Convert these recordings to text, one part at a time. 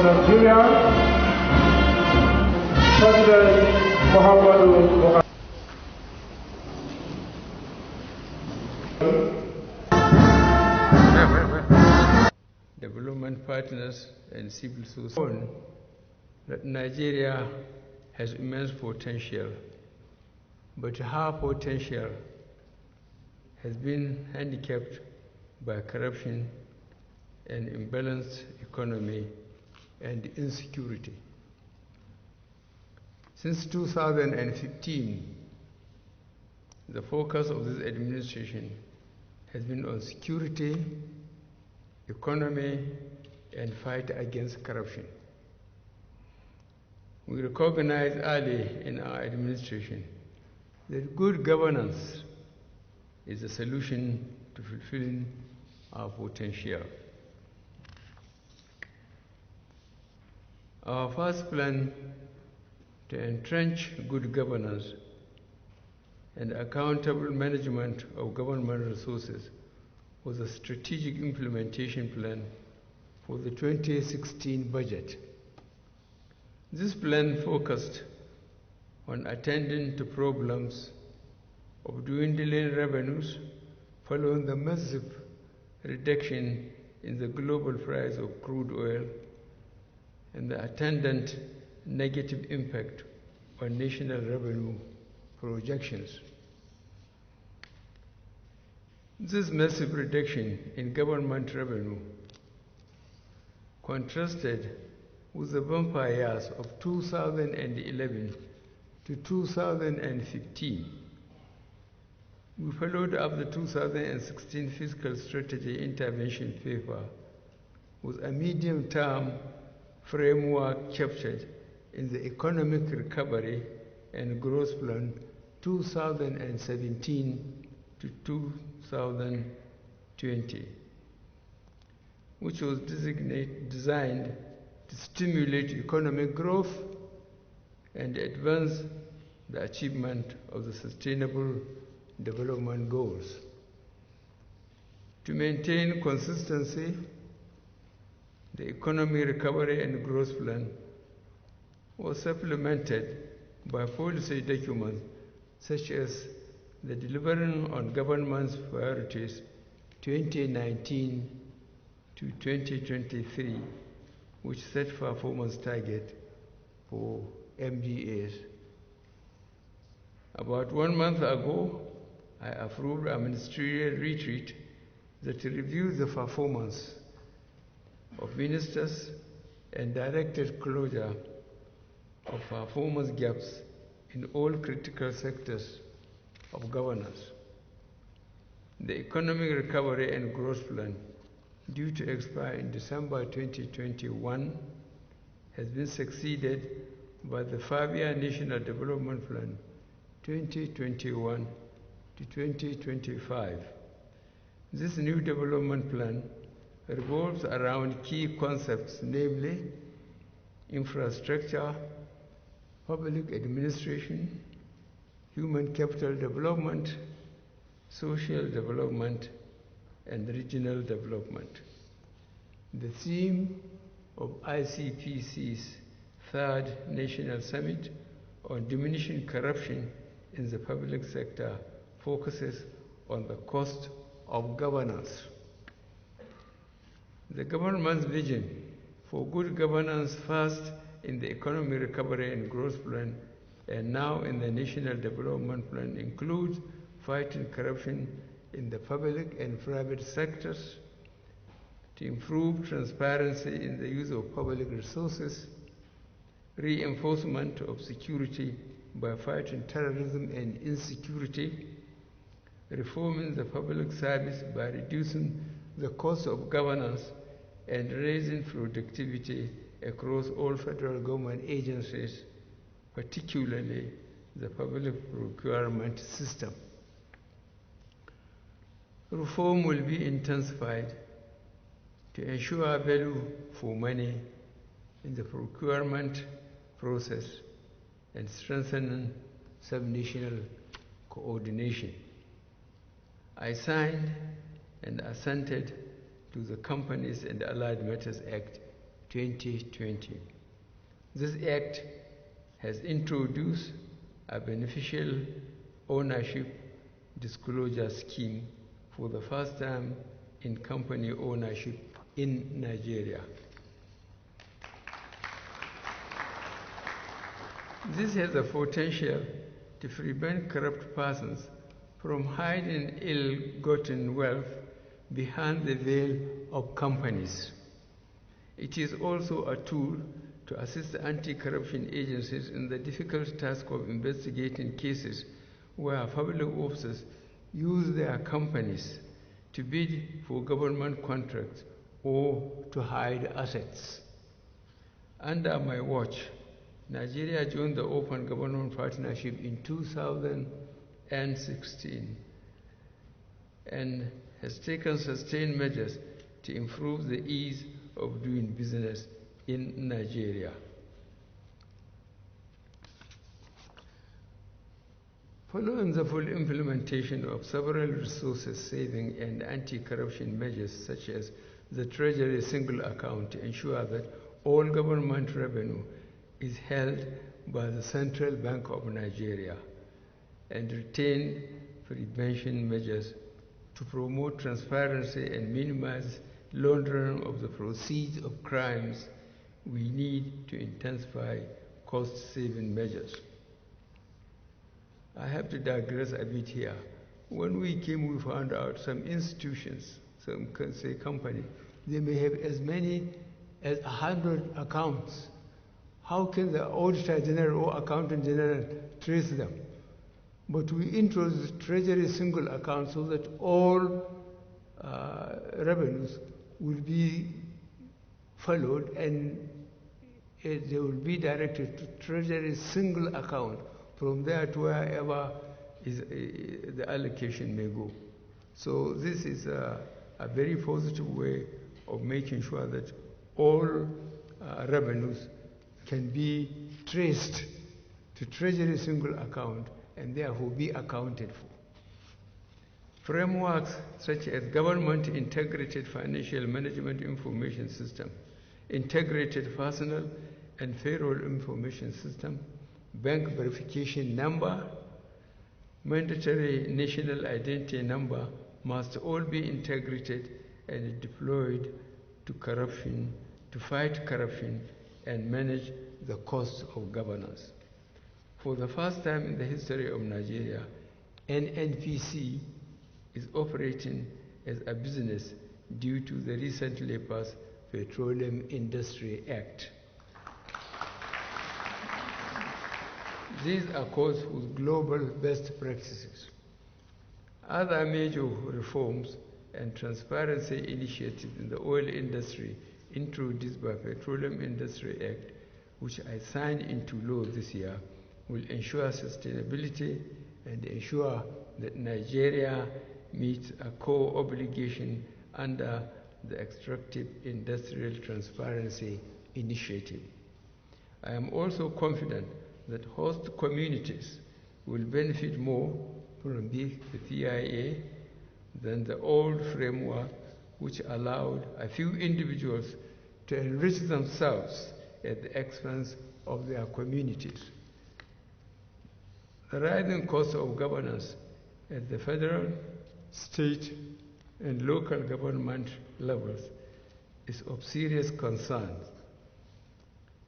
Nigerians, President Muhammadu Buhari. Development partners and civil society that Nigeria has immense potential, but her potential has been handicapped by corruption and imbalanced economy and insecurity. Since 2015, the focus of this administration has been on security, economy, and fight against corruption. We recognized early in our administration that good governance is a solution to fulfilling our potential. Our first plan to entrench good governance and accountable management of government resources was a strategic implementation plan for the 2016 budget. This plan focused on attending to problems of dwindling revenues following the massive reduction in the global price of crude oil and the attendant negative impact on national revenue projections. This massive reduction in government revenue contrasted with the bumper years of 2011 to 2015. We followed up the 2016 fiscal strategy intervention paper with a medium-term framework captured in the Economic Recovery and Growth Plan 2017 to 2020, which was designed to stimulate economic growth and advance the achievement of the Sustainable Development Goals. To maintain consistency, the Economic Recovery and Growth Plan was supplemented by policy documents such as the Delivering on Government's Priorities 2019 to 2023, which set performance target for MDAs. About 1 month ago, I approved a ministerial retreat that reviewed the performance of ministers and directed closure of performance gaps in all critical sectors of governance. The Economic Recovery and Growth Plan, due to expire in December 2021, has been succeeded by the 5-year National Development Plan 2021 to 2025. This new development plan revolves around key concepts, namely infrastructure, public administration, human capital development, social development, and regional development. The theme of ICPC's third National Summit on Diminishing Corruption in the Public Sector focuses on the cost of governance. The government's vision for good governance, first in the Economic Recovery and Growth Plan and now in the National Development Plan, includes fighting corruption in the public and private sectors, to improve transparency in the use of public resources, reinforcement of security by fighting terrorism and insecurity, reforming the public service by reducing the cost of governance and raising productivity across all federal government agencies, particularly the public procurement system. Reform will be intensified to ensure value for money in the procurement process and strengthening sub-national coordination. I signed and assented to the Companies and Allied Matters Act 2020. This act has introduced a beneficial ownership disclosure scheme for the first time in company ownership in Nigeria. This has the potential to prevent corrupt persons from hiding ill-gotten wealth behind the veil of companies. It is also a tool to assist anti-corruption agencies in the difficult task of investigating cases where public officers use their companies to bid for government contracts or to hide assets. Under my watch, Nigeria joined the Open Government Partnership in 2016 and has taken sustained measures to improve the ease of doing business in Nigeria. Following the full implementation of several resources-saving and anti-corruption measures such as the Treasury single account to ensure that all government revenue is held by the Central Bank of Nigeria, and retain prevention measures to promote transparency and minimize laundering of the proceeds of crimes, we need to intensify cost-saving measures. I have to digress a bit here. When we came, we found out some institutions, some can say company, they may have as many as 100 accounts. How can the Auditor General or Accountant General trace them? But we introduced Treasury single account so that all revenues will be followed and they will be directed to Treasury single account. From there to wherever the allocation may go. So this is a very positive way of making sure that all revenues can be traced to Treasury single account and therefore be accounted for. Frameworks such as Government Integrated Financial Management Information System, Integrated Personal and Payroll Information System, Bank Verification Number, Mandatory National Identity Number must all be integrated and deployed to fight corruption and manage the costs of governance. For the first time in the history of Nigeria, NNPC is operating as a business due to the recently passed Petroleum Industry Act. These accords with global best practices. Other major reforms and transparency initiatives in the oil industry introduced by Petroleum Industry Act, which I signed into law this year, will ensure sustainability and ensure that Nigeria meets a core obligation under the Extractive Industrial Transparency Initiative. I am also confident that host communities will benefit more from the PIA than the old framework, which allowed a few individuals to enrich themselves at the expense of their communities. The rising cost of governance at the federal, state, and local government levels is of serious concern.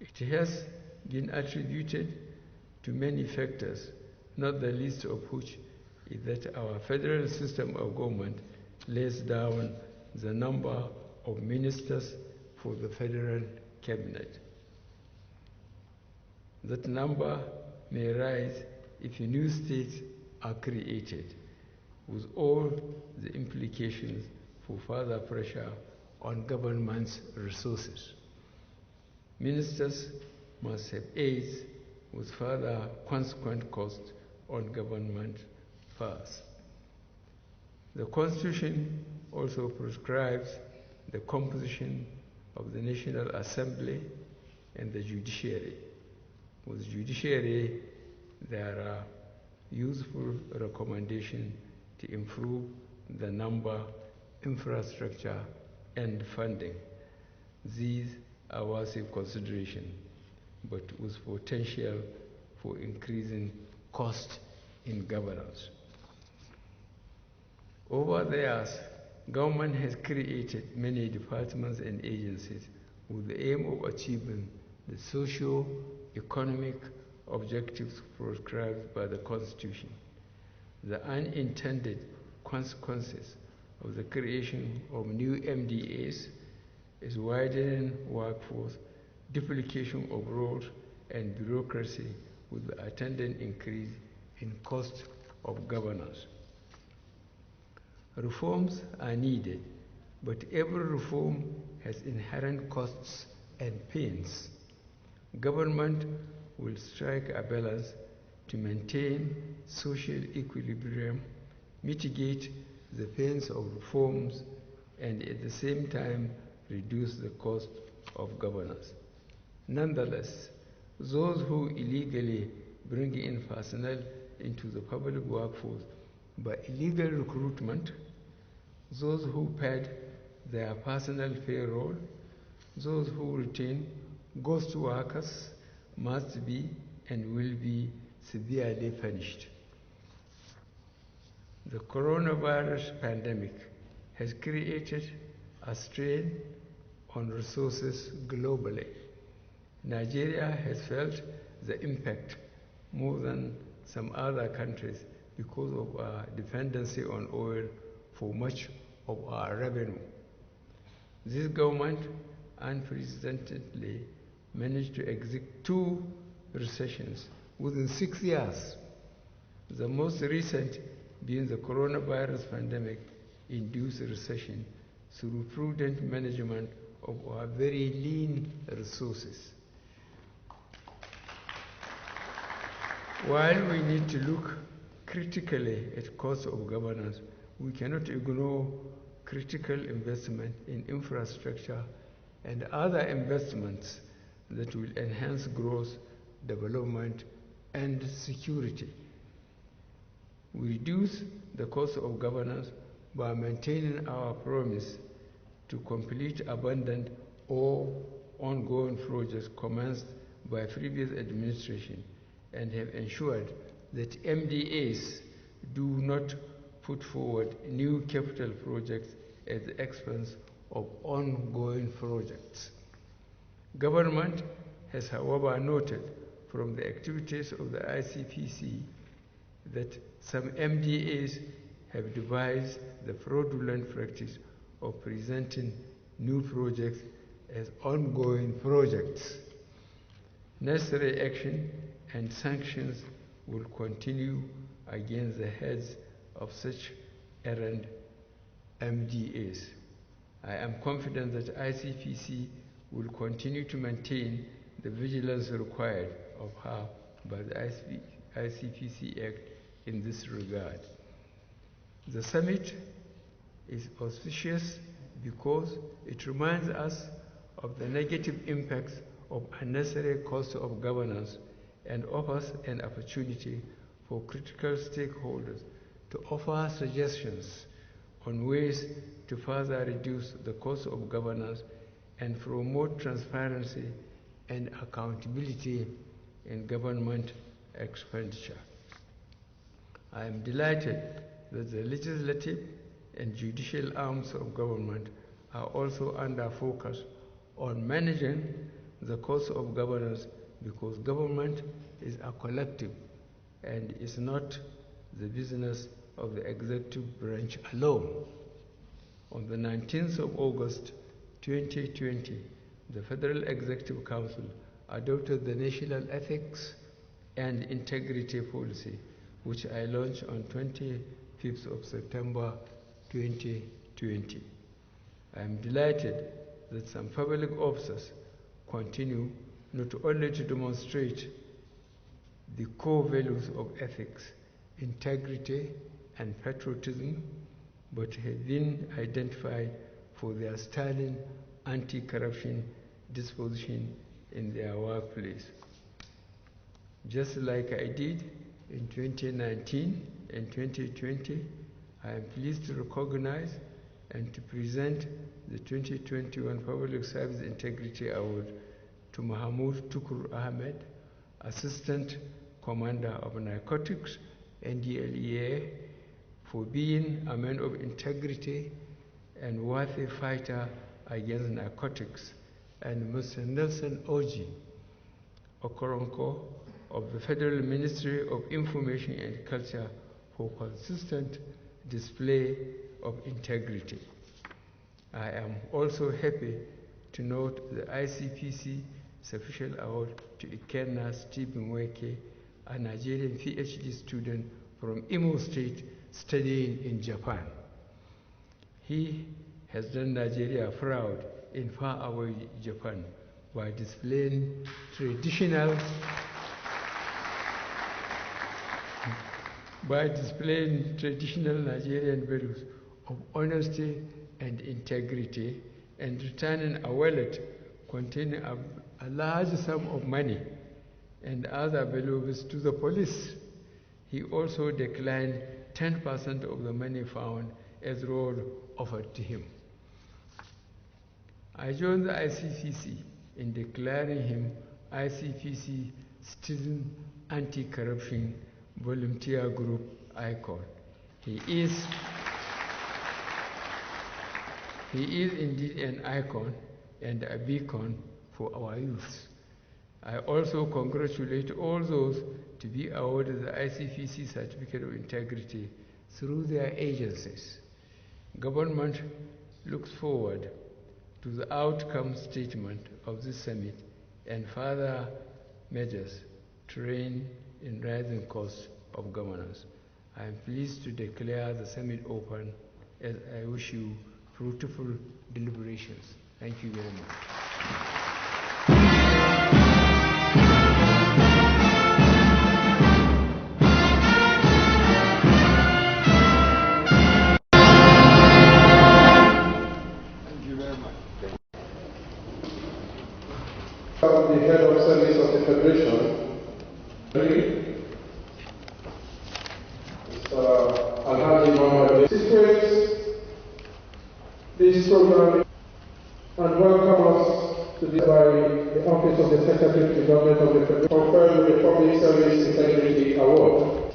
It has been attributed to many factors, not the least of which is that our federal system of government lays down the number of ministers for the federal cabinet. That number may rise if new states are created, with all the implications for further pressure on government's resources. Ministers must have aids with further consequent costs on government purse. The Constitution also prescribes the composition of the National Assembly and the judiciary. With the judiciary, there are useful recommendations to improve the number, infrastructure, and funding. These are worthy of consideration, but with potential for increasing cost in governance. Over the years, government has created many departments and agencies with the aim of achieving the socio-economic objectives prescribed by the Constitution. The unintended consequences of the creation of new MDAs is widening workforce, duplication of roles, and bureaucracy with the attendant increase in cost of governance. Reforms are needed, but every reform has inherent costs and pains. Government will strike a balance to maintain social equilibrium, mitigate the pains of reforms, and at the same time reduce the cost of governance. Nonetheless, those who illegally bring in personnel into the public workforce by illegal recruitment, those who paid their personal payroll, those who retain ghost workers must be and will be severely punished. The coronavirus pandemic has created a strain on resources globally. Nigeria has felt the impact more than some other countries because of our dependency on oil for much of our revenue. This government unprecedentedly managed to exit 2 recessions within 6 years, the most recent being the coronavirus pandemic-induced recession through prudent management of our very lean resources. While we need to look critically at cost of governance, we cannot ignore critical investment in infrastructure and other investments that will enhance growth, development, and security. We reduce the cost of governance by maintaining our promise to complete abandoned or ongoing projects commenced by previous administration and have ensured that MDAs do not put forward new capital projects at the expense of ongoing projects. Government has, however, noted from the activities of the ICPC that some MDAs have devised the fraudulent practice of presenting new projects as ongoing projects. Necessary action and sanctions will continue against the heads of such errant MDAs. I am confident that ICPC will continue to maintain the vigilance required of her by the ICPC Act in this regard. The summit is auspicious because it reminds us of the negative impacts of unnecessary costs of governance and offers an opportunity for critical stakeholders to offer suggestions on ways to further reduce the cost of governance and promote transparency and accountability in government expenditure. I am delighted that the legislative and judicial arms of government are also under focus on managing the cost of governance, because government is a collective and is not the business of the executive branch alone. On the 19th of August 2020, the Federal Executive Council adopted the National Ethics and Integrity Policy, which I launched on 25th of September 2020. I am delighted that some public officers continue not only to demonstrate the core values of ethics, integrity, and patriotism, but have been identified for their sterling anti-corruption disposition in their workplace. Just like I did in 2019 and 2020, I am pleased to recognize and to present the 2021 Public Service Integrity Award to Muhammadu Ahmed, Assistant Commander of Narcotics, NDLEA, for being a man of integrity and worthy fighter against narcotics, and Mr. Nelson Oji Okoronko of the Federal Ministry of Information and Culture for consistent display of integrity. I am also happy to note the ICPC Special Award to Ikenna Stephen Weke, a Nigerian PhD student from Imo State studying in Japan. He has done Nigeria proud in faraway Japan by displaying traditional Nigerian values of honesty and integrity, and returning a wallet containing a large sum of money and other valuables to the police. He also declined 10% of the money found as reward offered to him. I joined the ICPC in declaring him ICPC Citizen Anti-Corruption Volunteer Group icon. He is indeed an icon and a beacon for our youth. I also congratulate all those to be awarded the ICPC Certificate of Integrity through their agencies. Government looks forward to the outcome statement of this summit and further measures to rein in rising costs of governance. I am pleased to declare the summit open, as I wish you fruitful deliberations. Thank you very much. The head of service of the Federation, Mr. Alhaji Muhammadu Buhari, this program and welcome us to this by the Office of the Secretary to the Government of the Federation, conferred with the Public Service Integrity Award.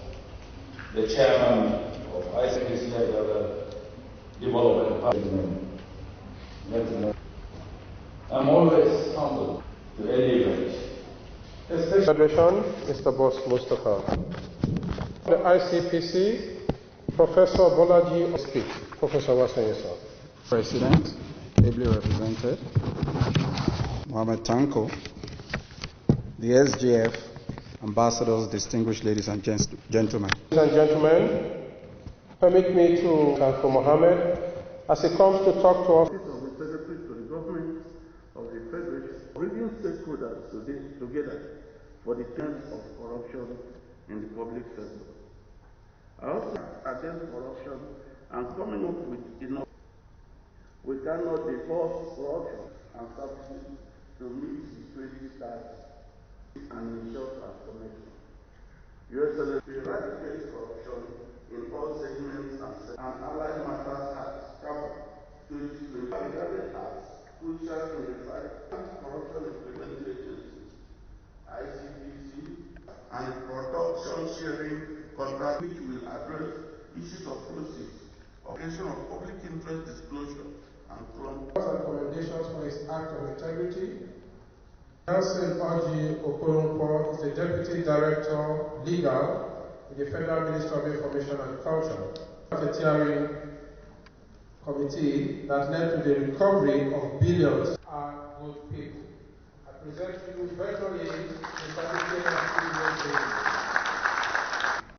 The chairman of ICPC Development Department. I'm always humble to any event. Federation, Mr. Boss Mustafa. The ICPC, Professor Bolaji speak. Professor Wasanyesa. President, ably represented, Mohammed Tanko, the SGF, ambassadors, distinguished ladies and gentlemen. Ladies and gentlemen, permit me to thank Mohammed as he comes to talk to us. Of the Secretary to the Government of the Federation, bringing stakeholders together for the terms of corruption in the public sector. I also against corruption and coming up with enough. We cannot divorce corruption and subsidy to meet the 20 stars and ensure transformation. Your Excellency, eradicate corruption in all segments and allied matters has covered 2020. Regarding acts crucial in the fight corruption implementing agencies, ICPC, and production sharing contract, which will address issues of process, occasion of public interest disclosure, and Recommendations for his act of integrity. Nelson Oji Okoronko is the Deputy Director, Legal, with the Federal Ministry of Information and Culture, racketeering committee that led to the recovery of billions are good people. I present to you virtually the certificate of